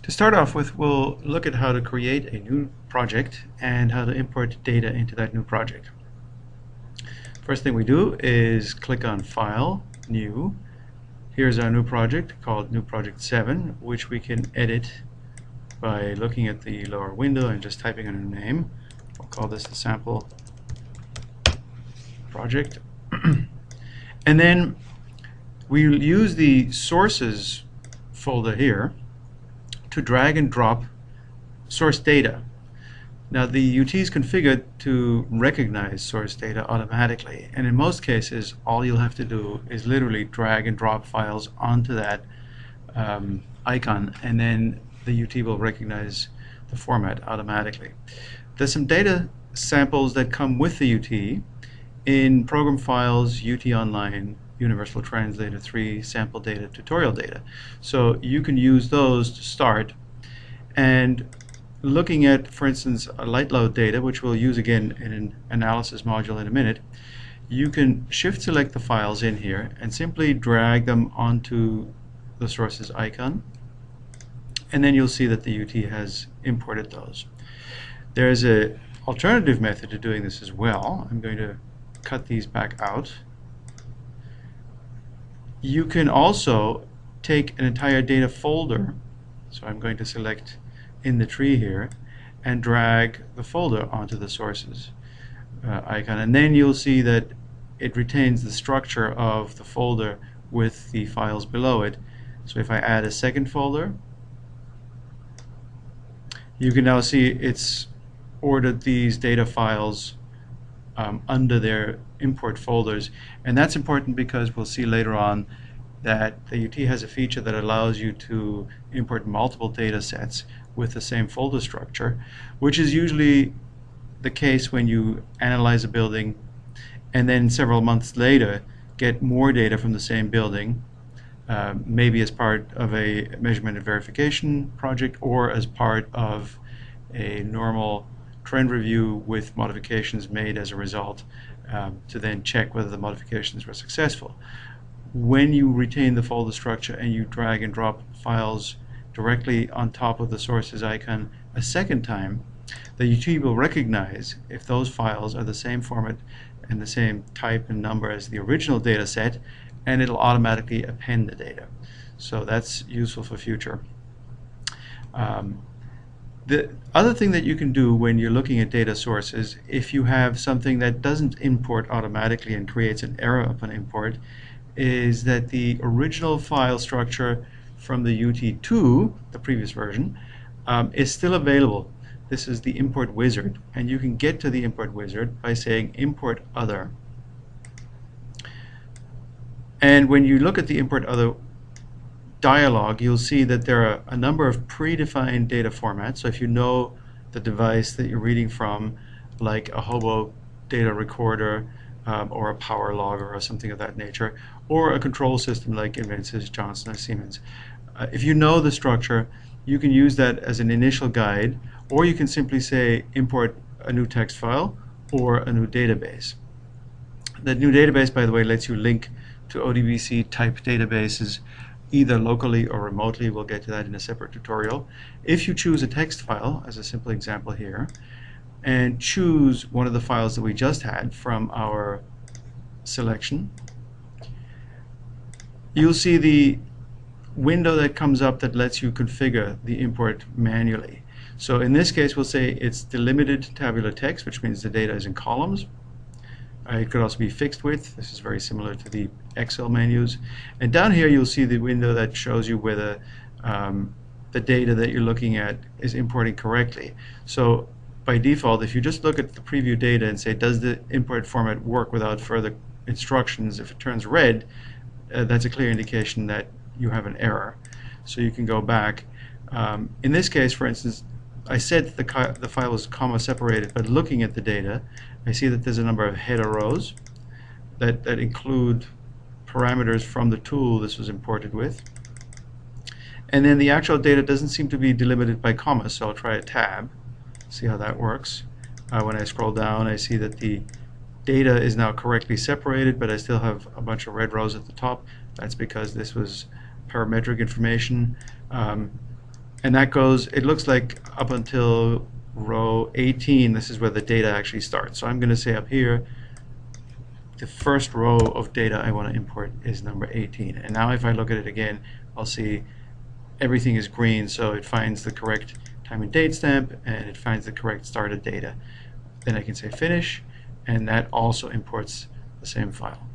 To start off with, we'll look at how to create a new project and how to import data into that new project. First thing we do is click on File, New. Here's our new project called New Project 7, which we can edit by looking at the lower window and just typing in a name. I'll call this the sample project. And then we'll use the sources folder here to drag and drop source data. Now the UT is configured to recognize source data automatically, and in most cases all you'll have to do is literally drag and drop files onto that icon, and then the UT will recognize the format automatically. There's some data samples that come with the UT in Program Files, UT Online, Universal Translator 3, Sample Data, Tutorial Data. So you can use those to start. And looking at, for instance, a light load data, which we'll use again in an analysis module in a minute, you can shift select the files in here and simply drag them onto the sources icon. And then you'll see that the UT has imported those. There's an alternative method to doing this as well. I'm going to cut these back out. You can also take an entire data folder, so I'm going to select in the tree here and drag the folder onto the sources icon, and then you'll see that it retains the structure of the folder with the files below it. So if I add a second folder, you can now see it's ordered these data files under their import folders, and that's important because we'll see later on that the UT has a feature that allows you to import multiple data sets with the same folder structure, which is usually the case when you analyze a building and then several months later get more data from the same building, maybe as part of a measurement and verification project or as part of a normal trend review with modifications made as a result, to then check whether the modifications were successful. When you retain the folder structure and you drag and drop files directly on top of the sources icon a second time, the UT will recognize if those files are the same format and the same type and number as the original data set, and it'll automatically append the data. So that's useful for future. The other thing that you can do when you're looking at data sources, if you have something that doesn't import automatically and creates an error upon import, is that the original file structure from the UT2, the previous version, is still available. This is the import wizard, and you can get to the import wizard by saying import other. And when you look at the import other dialog, you'll see that there are a number of predefined data formats. So if you know the device that you're reading from, like a hobo data recorder, or a power logger or something of that nature, or a control system like Invensys, Johnson, or Siemens. If you know the structure, you can use that as an initial guide, or you can simply say import a new text file or a new database. That new database, by the way, lets you link to ODBC type databases either locally or remotely. We'll get to that in a separate tutorial. If you choose a text file, as a simple example here, and choose one of the files that we just had from our selection, you'll see the window that comes up that lets you configure the import manually. So in this case, we'll say it's delimited tabular text, which means the data is in columns. It could also be fixed width. This is very similar to the Excel menus. And down here, you'll see the window that shows you whether the data that you're looking at is importing correctly. So by default, if you just look at the preview data and say, does the import format work without further instructions, if it turns red, that's a clear indication that you have an error. So you can go back. In this case, for instance, I said the file was comma separated, but looking at the data, I see that there's a number of header rows that include parameters from the tool this was imported with. And then the actual data doesn't seem to be delimited by commas, so I'll try a tab, see how that works. When I scroll down, I see that the data is now correctly separated, but I still have a bunch of red rows at the top. That's because this was parametric information. And that goes, it looks like up until row 18, this is where the data actually starts. So I'm going to say up here, the first row of data I want to import is number 18. And now if I look at it again, I'll see everything is green, so it finds the correct time and date stamp, and it finds the correct started data. Then I can say finish, and that also imports the same file.